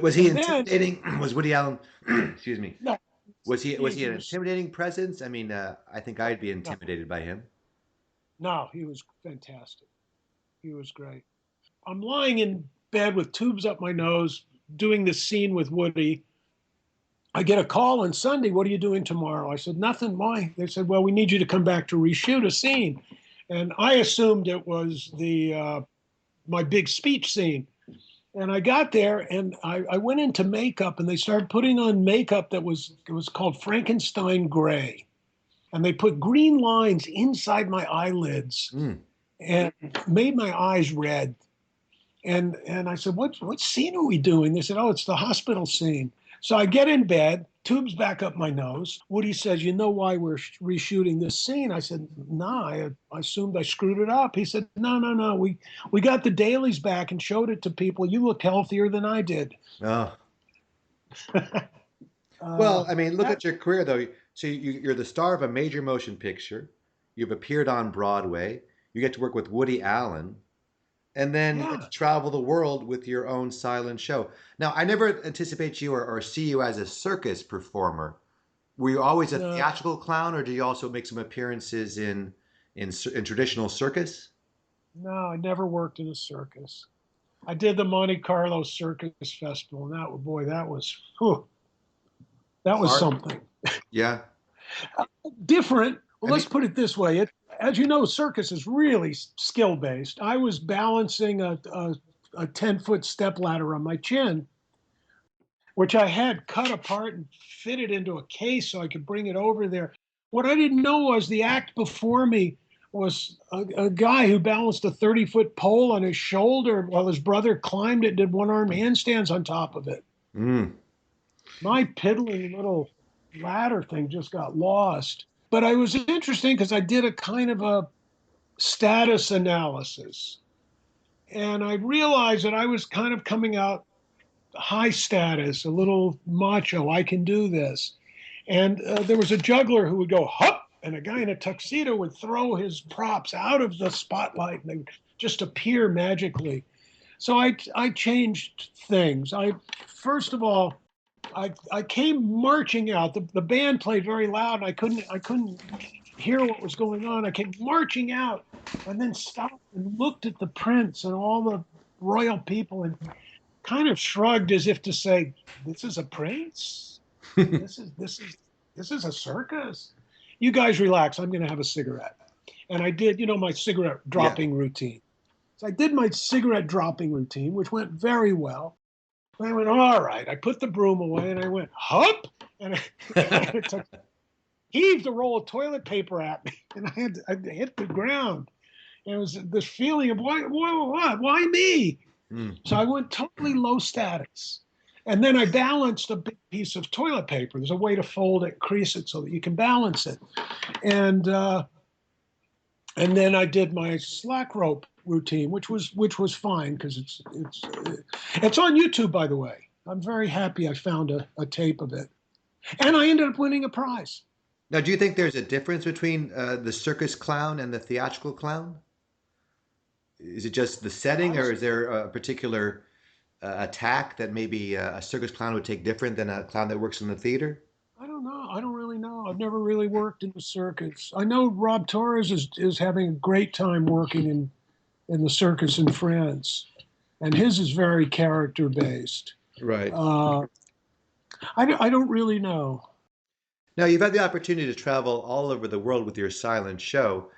Was he and then, intimidating? Was Woody Allen? Excuse me. no, Was he he an was, intimidating presence? I mean, I think I'd be no, intimidated by him. no, he was fantastic. He was great. I'm lying in bed with tubes up my nose, doing this scene with Woody. I get a call on Sunday. "What are you doing tomorrow?" I said, "Nothing." "Why?" They said, "Well, we need you to come back to reshoot a scene." And I assumed it was my big speech scene. And I got there and I went into makeup and they started putting on makeup it was called Frankenstein gray. And they put green lines inside my eyelids Mm. and made my eyes red. And I said, what scene are we doing? They said, "Oh, it's the hospital scene." So I get in bed, tubes back up my nose. Woody says, "You know why we're reshooting this scene?" I said, "No, I assumed I screwed it up." He said, "No, no, no. We got the dailies back and showed it to people. You look healthier than I did." Oh. uh, Well, I mean, look that, at your career though. So you're the star of a major motion picture. You've appeared on Broadway. You get to work with Woody Allen, and then you get yeah. to travel the world with your own silent show. Now, I never anticipate you or see you as a circus performer. Were you always a No, theatrical clown, or do you also make some appearances in traditional circus? no, I never worked in a circus. I did the Monte Carlo Circus Festival, and boy, that was Art? something. Yeah. Different. Well, I mean, let's put it this way. As you know, circus is really skill based. I was balancing a 10-foot step ladder on my chin, which I had cut apart and fitted into a case so I could bring it over there. What I didn't know was the act before me was a guy who balanced a 30-foot pole on his shoulder while his brother climbed it and did one arm handstands on top of it. mm, My piddling little ladder thing just got lost. But I was interesting because I did a kind of a status analysis. And I realized that I was kind of coming out high status, a little macho. I can do this. And there was a juggler who would go, "Hup," and a guy in a tuxedo would throw his props out of the spotlight and they would just appear magically. So I changed things. First of all, I came marching out. The band played very loud, and I couldn't hear what was going on. I came marching out, and then stopped and looked at the prince and all the royal people, and kind of shrugged as if to say, "This is a prince. This is This is a circus. You guys relax. I'm going to have a cigarette. And I did, my cigarette Yeah. dropping routine. So I did my cigarette dropping routine, which went very well. And I went, all right. I put the broom away and I went, hup. And it took, heaved a roll of toilet paper at me. And I hit the ground. And it was this feeling of, why me? So I went totally low statics. And then I balanced a big piece of toilet paper. There's a way to fold it, crease it so that you can balance it. And then I did my slack rope routine, which was fine because it's on YouTube, by the way. I'm very happy I found a tape of it, and I ended up winning a prize. Now, do you think there's a difference between the circus clown and the theatrical clown? Is it just the setting, or is there a particular attack that maybe a circus clown would take different than a clown that works in the theater? I don't know. I don't really know. I've never really worked in the circus. I know Rob Torres is having a great time working in the circus in France, and his is very character based. Right. I don't really know. Now, you've had the opportunity to travel all over the world with your silent show.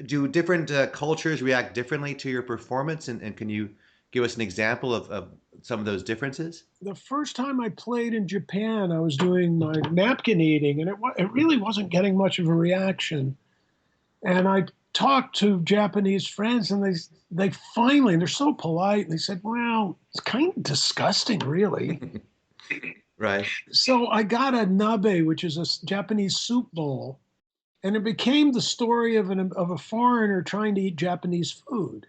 Do different cultures react differently to your performance? And can you give us an example of some of those differences? The first time I played in Japan, I was doing my napkin eating, and it really wasn't getting much of a reaction. And I talked to Japanese friends, and they finally, they're so polite, and they said, "Well, it's kind of disgusting, really." Right. So I got a nabe, which is a Japanese soup bowl, and it became the story of a foreigner trying to eat Japanese food.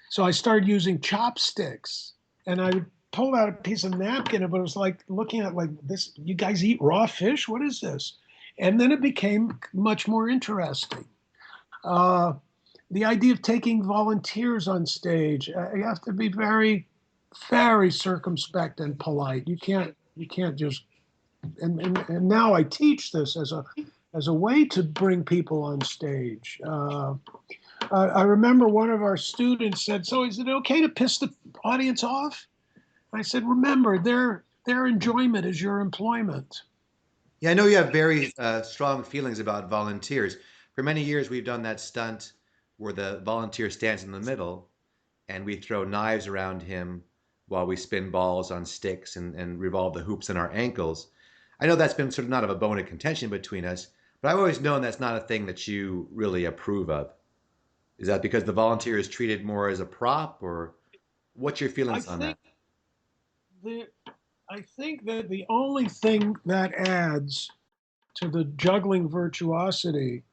So I started using chopsticks, and I pulled out a piece of napkin, but it was like looking at like this. You guys eat raw fish? What is this? And then it became much more interesting. The idea of taking volunteers on stage, you have to be very, very circumspect and polite. You can't just. And now I teach this as a way to bring people on stage. I remember one of our students said, "So is it okay to piss the audience off?" I said, "Remember, their enjoyment is your employment." Yeah, I know you have very strong feelings about volunteers. For many years, we've done that stunt where the volunteer stands in the middle and we throw knives around him while we spin balls on sticks and revolve the hoops in our ankles. I know that's been sort of not of a bone of contention between us, but I've always known that's not a thing that you really approve of. Is that because the volunteer is treated more as a prop, or what's your I feelings on that? think the I think that the only thing that adds to the juggling virtuosity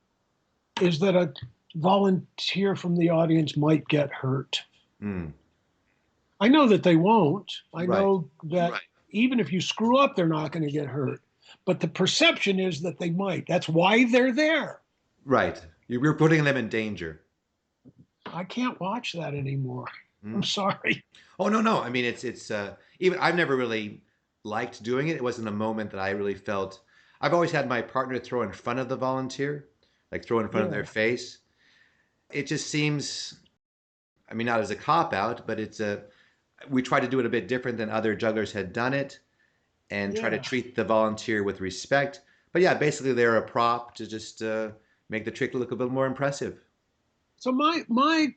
is that a volunteer from the audience might get hurt. Mm, I know that they won't. I right, know that even if you screw up, they're not going to get hurt. But the perception is that they might. That's why they're there. right. You're putting them in danger. I can't watch that anymore. I'm Mm. sorry. Oh no, no. I mean, it's even I've never really liked doing it. It wasn't a moment that I really felt. I've always had my partner throw in front of the volunteer, like throw in front of Yeah. their face. It just seems, I mean, not as a cop out, but we try to do it a bit different than other jugglers had done it and try to Yeah. treat the volunteer with respect. But yeah, basically they're a prop to just make the trick look a bit more impressive. So my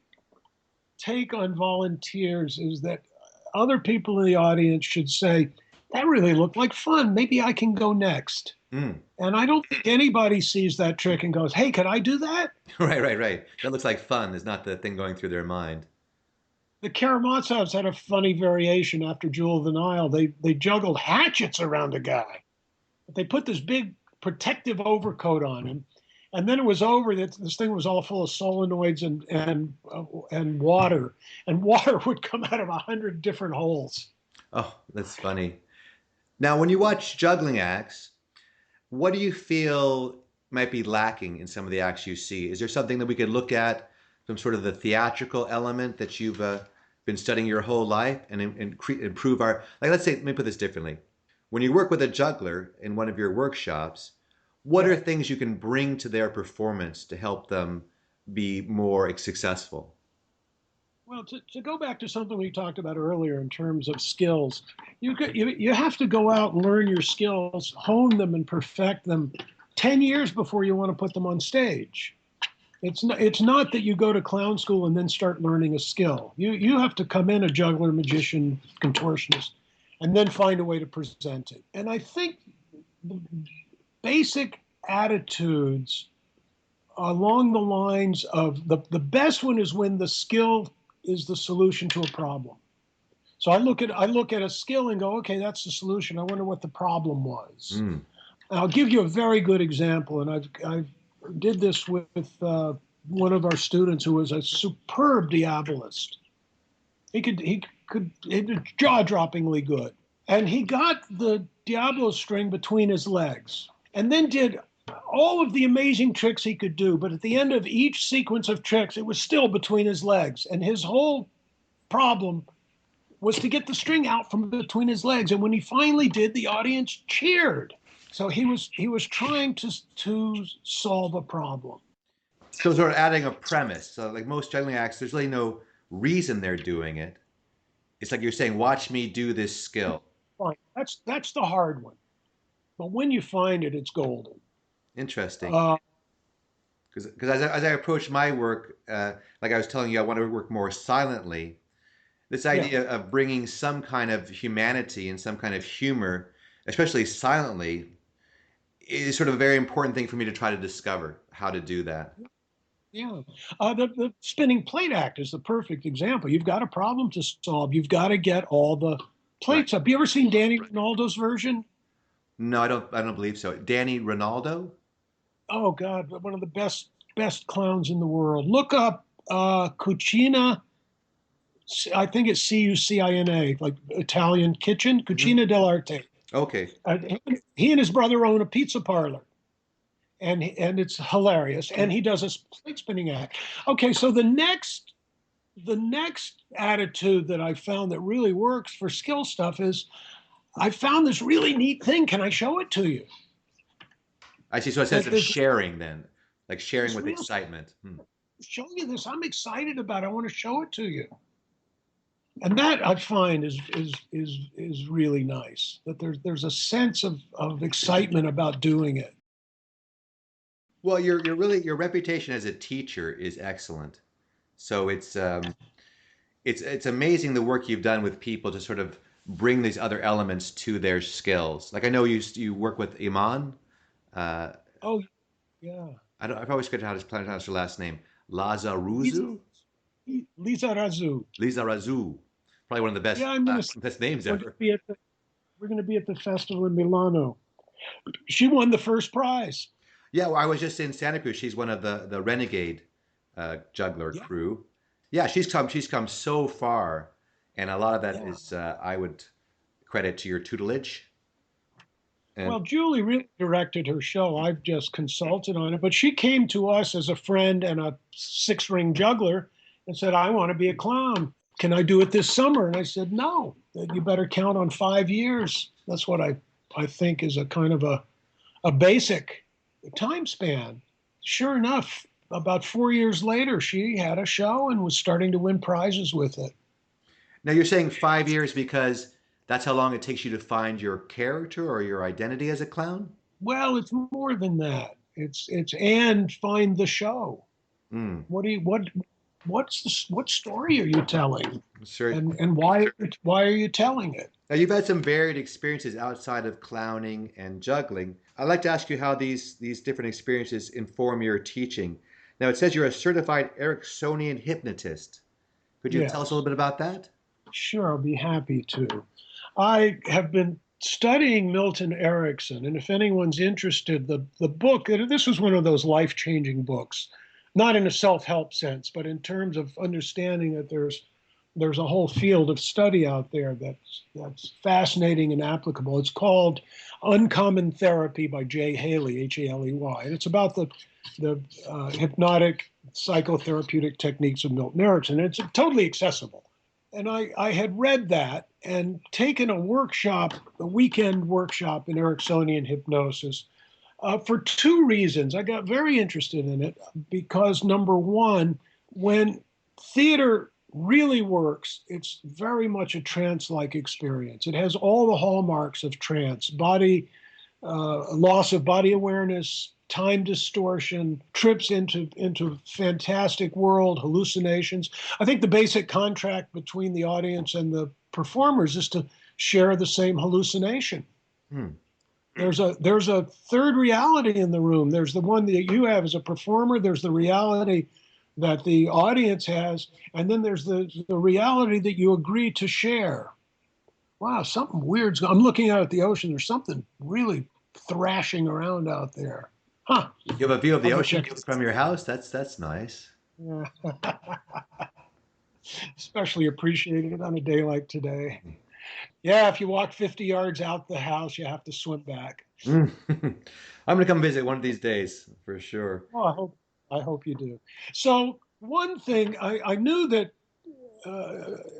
take on volunteers is that other people in the audience should say, that really looked like fun. Maybe I can go next. Mm. And I don't think anybody sees that trick and goes, hey, can I do that? Right, right, right. That looks like fun is not the thing going through their mind. The Karamazovs had a funny variation after Jewel of the Nile. They juggled hatchets around a guy. But they put this big protective overcoat on him. And then it was over. This thing was all full of solenoids and water. And water would come out of 100 different holes. Oh, that's funny. Now, when you watch juggling acts, what do you feel might be lacking in some of the acts you see? Is there something that we could look at, some sort of the theatrical element that you've been studying your whole life and improve our, like, let's say, let me put this differently. When you work with a juggler in one of your workshops, what Yeah. are things you can bring to their performance to help them be more successful? Well, to go back to something we talked about earlier in terms of skills, you have to go out and learn your skills, hone them, and perfect them 10 years before you want to put them on stage. It's not that you go to clown school and then start learning a skill. You have to come in a juggler, magician, contortionist, and then find a way to present it. And I think the basic attitudes along the lines of the best one is when the skill is the solution to a problem. So I look at a skill and go, okay, that's the solution. I wonder what the problem was. Mm. And I'll give you a very good example, and I did this with one of our students who was a superb diabolist. He was jaw-droppingly good, and he got the Diablo string between his legs, and then did all of the amazing tricks he could do. But at the end of each sequence of tricks, it was still between his legs, and his whole problem was to get the string out from between his legs. And when he finally did, the audience cheered. So he was trying to solve a problem. So sort of adding a premise. So like most juggling acts, there's really no reason they're doing it. It's like you're saying, watch me do this skill. Fine. That's the hard one. But when you find it, it's golden. Interesting. Uh, Because as I approach my work, like I was telling you, I want to work more silently. This idea of bringing some kind of humanity and some kind of humor, especially silently, is sort of a very important thing for me to try to discover how to do that. yeah. The spinning plate act is the perfect example. You've got a problem to solve. You've got to get all the plates up. You ever seen Danny Ronaldo's version? No, I don't believe so. Danny Ronaldo? Oh God, one of the best clowns in the world. Look up Cucina. I think it's Cucina, like Italian kitchen. Cucina dell'Arte. Okay. He and his brother own a pizza parlor, and it's hilarious. And he does a plate spinning act. Okay, so the next attitude that I found that really works for skill stuff is, I found this really neat thing. Can I show it to you? I see. So it says sharing then, like sharing with real excitement. Show you this. I'm excited about it. I want to show it to you. And that I find is really nice. That there's a sense of excitement about doing it. Well, your reputation as a teacher is excellent. So it's amazing the work you've done with people to sort of bring these other elements to their skills. Like I know you work with Iman. Oh, yeah. I probably forget how to pronounce her last name. Lazaruzu? Lizarazu. Lizarazu. Probably one of the best Yeah, best names ever. We're going to be at the festival in Milano. She won the first prize. Yeah, well, I was just in Santa Cruz. She's one of the renegade juggler crew. Yeah, she's come so far, and a lot of that is I would credit to your tutelage. And Well, Julie really directed her show. I've just consulted on it, but she came to us as a friend and a six-ring juggler and said, "I want to be a clown. Can I do it this summer?" And I said, "No, you better count on 5 years." That's what I think is a kind of a basic time span. Sure enough, about 4 years later, she had a show and was starting to win prizes with it. now you're saying 5 years because that's how long it takes you to find your character or your identity as a clown? Well, it's more than that. It's and find the show. Mm, What story are you telling, sure. and why are you telling it? Now you've had some varied experiences outside of clowning and juggling. I'd like to ask you how these different experiences inform your teaching. Now it says you're a certified Ericksonian hypnotist. Could you tell us a little bit about that? Sure, I'll be happy to. I have been studying Milton Erickson, and if anyone's interested, the book, this was one of those life-changing books, not in a self-help sense, but in terms of understanding that there's a whole field of study out there that's fascinating and applicable. It's called Uncommon Therapy by Jay Haley, Haley, and it's about the hypnotic psychotherapeutic techniques of Milton Erickson. It's totally accessible. And I had read that and taken a weekend workshop in Ericksonian hypnosis for two reasons. I got very interested in it because, number one, when theater really works. It's very much a trance-like experience. It has all the hallmarks of trance: loss of body awareness, time distortion, trips into fantastic world, hallucinations. I think the basic contract between the audience and the performers is to share the same hallucination. Hmm. There's a third reality in the room. There's the one that you have as a performer. There's the reality that the audience has, and then there's the reality that you agree to share. Wow, something weird's. I'm looking out at the ocean. There's something really thrashing around out there. Huh. You have a view of the I'll go ocean check it. from your house? That's nice. Yeah. Especially appreciated on a day like today. Yeah, if you walk 50 yards out the house, you have to swim back. I'm gonna come visit one of these days for sure. Oh, I hope you do. So one thing I knew that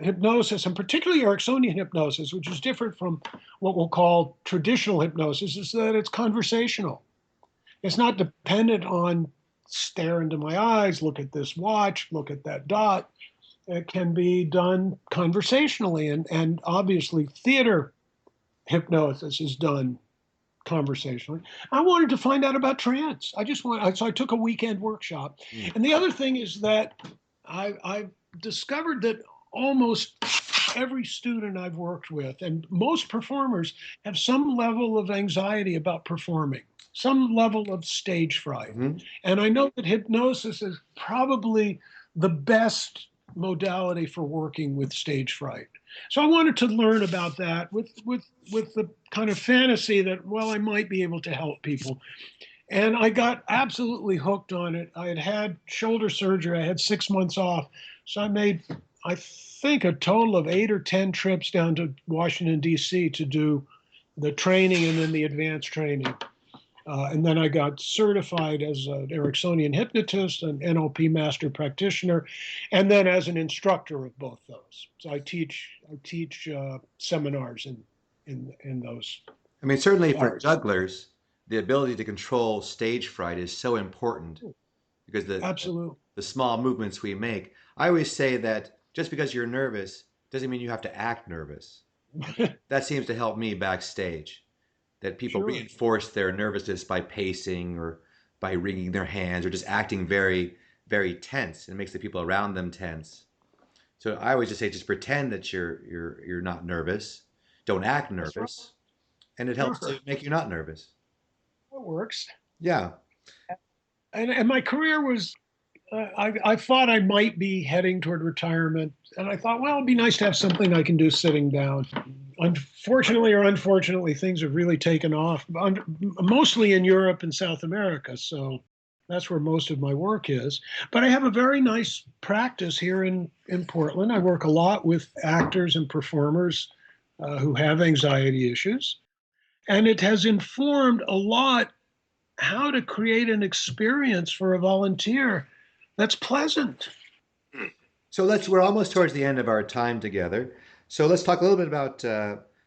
hypnosis, and particularly Ericksonian hypnosis, which is different from what we'll call traditional hypnosis, is that it's conversational. It's not dependent on stare into my eyes, look at this watch, look at that dot. It can be done conversationally, and obviously theater hypnosis is done conversationally. I wanted to find out about trance. So I took a weekend workshop. Mm. And the other thing is that I discovered that almost every student I've worked with and most performers have some level of anxiety about performing, some level of stage fright. Mhm. And I know that hypnosis is probably the best modality for working with stage fright. So I wanted to learn about that with the kind of fantasy that, well, I might be able to help people. And I got absolutely hooked on it. I had shoulder surgery. I had 6 months off. So I made, I think, a total of 8 or 10 trips down to Washington, D.C. to do the training and then the advanced training. And then I got certified as an Ericksonian hypnotist, an NLP master practitioner, and then as an instructor of both those. So I teach seminars in those I mean, certainly for areas. jugglers, the ability to control stage fright is so important because Absolutely. the small movements we make. I always say that just because you're nervous doesn't mean you have to act nervous. That seems to help me backstage. That people Sure. reinforce their nervousness by pacing or by wringing their hands or just acting very, very tense. It makes the people around them tense. So I always just say, just pretend that you're not nervous. Don't act That's right. nervous, and it helps Sure. to make you not nervous. That works. Yeah. And my career was, I thought I might be heading toward retirement. And I thought, well, it'd be nice to have something I can do sitting down. Unfortunately or unfortunately, things have really taken off, mostly in Europe and South America. So that's where most of my work is. But I have a very nice practice here in Portland. I work a lot with actors and performers who have anxiety issues. And it has informed a lot how to create an experience for a volunteer that's pleasant. So we're almost towards the end of our time together. So let's talk a little bit about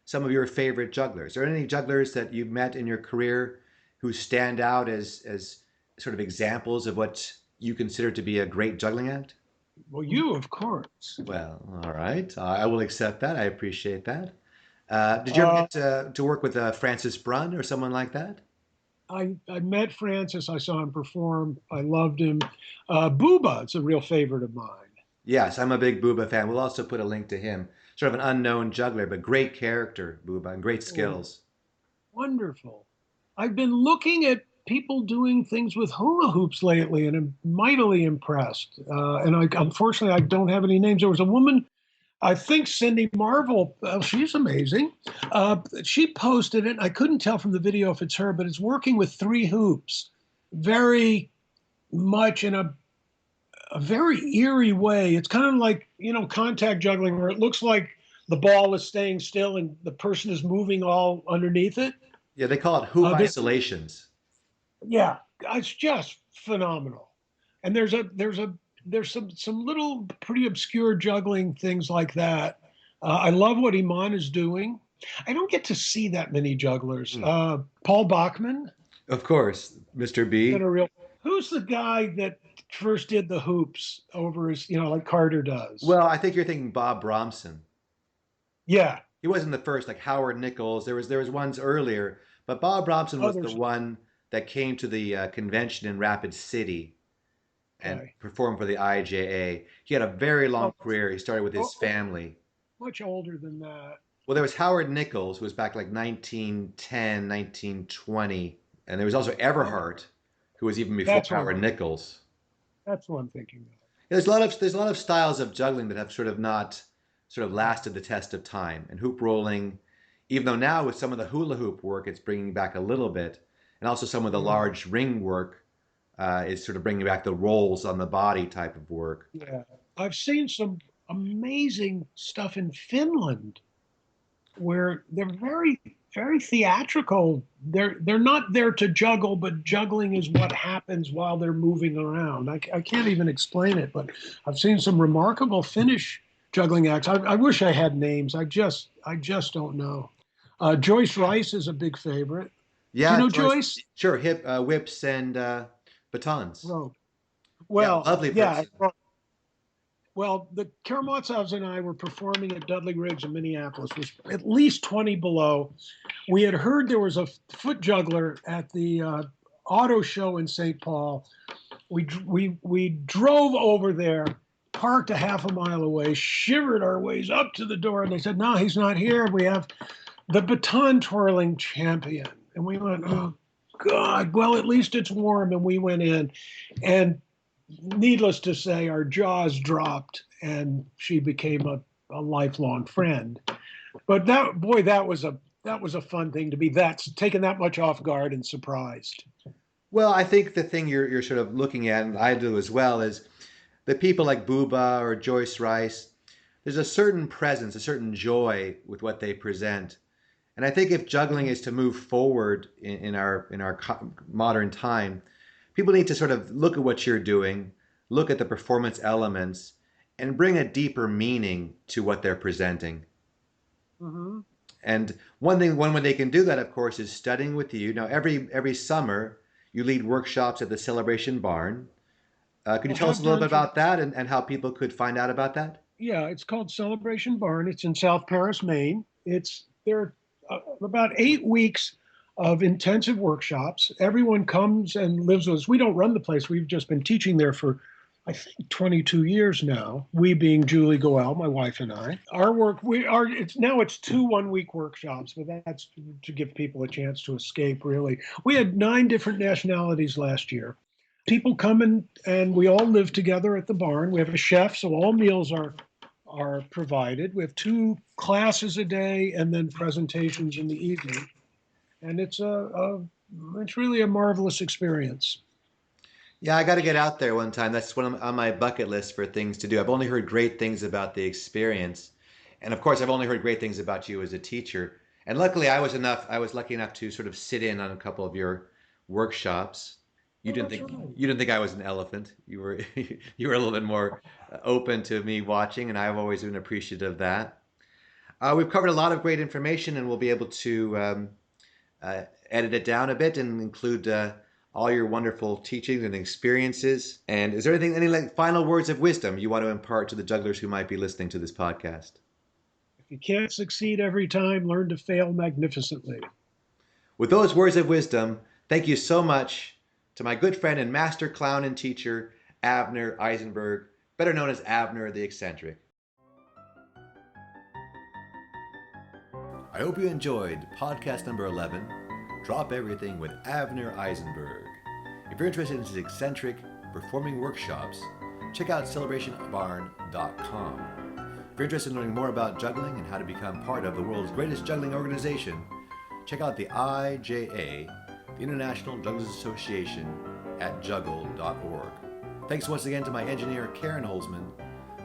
some of your favorite jugglers. Are there any jugglers that you've met in your career who stand out as sort of examples of what you consider to be a great juggling act? Well, you, of course. Well, all right. I will accept that. I appreciate that. Did you ever Uh, get to work with Francis Brunn or someone like that? I met Francis. I saw him perform. I loved him. Booba, it's a real favorite of mine. Yes, I'm a big Booba fan. We'll also put a link to him. Sort of an unknown juggler, but great character, Booba, and great Oh, skills. wonderful. I've been looking at people doing things with hula hoops lately, and I'm mightily impressed. Unfortunately, I don't have any names. There was a woman, I think Cindy Marvel, she's amazing. She posted it. I couldn't tell from the video if it's her, but it's working with 3 hoops, very much in a very eerie way. It's kind of like, contact juggling, where it looks like the ball is staying still and the person is moving all underneath it. Yeah, they call it hoop This, isolations. yeah, it's just phenomenal. And there's some little pretty obscure juggling things like that. I love what Iman is doing. I don't get to see that many jugglers. Hmm. Paul Bachman, Of course, Mr. been B. a real. Who's the guy that first did the hoops over his, like Carter does. Well, I think you're thinking Bob Bromson. Yeah. He wasn't the first, like Howard Nichols. There was ones earlier, but Bob Bromson was the Others. one that came to the convention in Rapid City and Okay. performed for the IJA. He had a very long Oh, career. He started with his oh, family. much older than that. Well, there was Howard Nichols, who was back like 1910, 1920, and there was also Everhart, who was even before That's Howard what Nichols. that's what I'm thinking of. There's a lot of styles of juggling that have sort of not sort of lasted the test of time. And hoop rolling, even though now with some of the hula hoop work, it's bringing back a little bit, and also some of the Yeah. large ring work is sort of bringing back the rolls on the body type of work. Yeah. I've seen some amazing stuff in Finland where they're very, very theatrical. They're not there to juggle, but juggling is what happens while they're moving around. I can't even explain it, but I've seen some remarkable Finnish juggling acts. I wish I had names. I just don't know. Joyce Rice is a big favorite. Do you Yeah, know Joyce? sure, hip whips and batons. Road. Yeah, Well, lovely yeah. person. Well, the Karamazovs and I were performing at Dudley Riggs in Minneapolis. It was at least 20 below. We had heard there was a foot juggler at the auto show in St. Paul. We drove over there, parked a half a mile away, shivered our ways up to the door, and they said, "No, he's not here. We have the baton twirling champion." And we went, "Oh, God, well, at least it's warm." And we went in, and needless to say, our jaws dropped, and she became a lifelong friend. But that was a fun thing to be taken that much off guard and surprised. Well, I think the thing you're sort of looking at, and I do as well, is the people like Booba or Joyce Rice. There's a certain presence, a certain joy with what they present. And I think if juggling is to move forward in our modern time, people need to sort of look at what you're doing, look at the performance elements, and bring a deeper meaning to what they're presenting. Mm-hmm. And one way they can do that, of course, is studying with you. Now, every summer, you lead workshops at the Celebration Barn. Could you tell us a little bit about that and how people could find out about that? Yeah, it's called Celebration Barn. It's in South Paris, Maine. There are about 8 weeks of intensive workshops. Everyone comes and lives with us. We don't run the place. We've just been teaching there for, I think, 22 years now. We being Julie Goel, my wife and I. Our work, it's 2 1-week workshops, but that's to give people a chance to escape, really. We had 9 different nationalities last year. People come and we all live together at the barn. We have a chef, so all meals are provided. We have 2 classes a day and then presentations in the evening. And it's really a marvelous experience. Yeah, I got to get out there one time. That's one on my bucket list for things to do. I've only heard great things about the experience. And of course, I've only heard great things about you as a teacher. And luckily, I was lucky enough to sort of sit in on a couple of your workshops. You didn't think Right. you didn't think I was an elephant. You were you were a little bit more open to me watching, and I've always been appreciative of that. We've covered a lot of great information, and we'll be able to edit it down a bit and include all your wonderful teachings and experiences. And is there any like final words of wisdom you want to impart to the jugglers who might be listening to this podcast? If you can't succeed every time, learn to fail magnificently. With those words of wisdom, thank you so much to my good friend and master clown and teacher, Avner Eisenberg, better known as Avner The Eccentric. I hope you enjoyed podcast number 11, Drop Everything with Avner Eisenberg. If you're interested in his eccentric performing workshops, check out celebrationbarn.com. If you're interested in learning more about juggling and how to become part of the world's greatest juggling organization, check out the IJA, the International Jugglers Association, at juggle.org. Thanks once again to my engineer, Karen Holzman.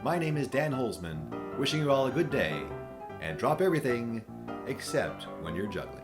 My name is Dan Holzman, wishing you all a good day, and drop everything except when you're juggling.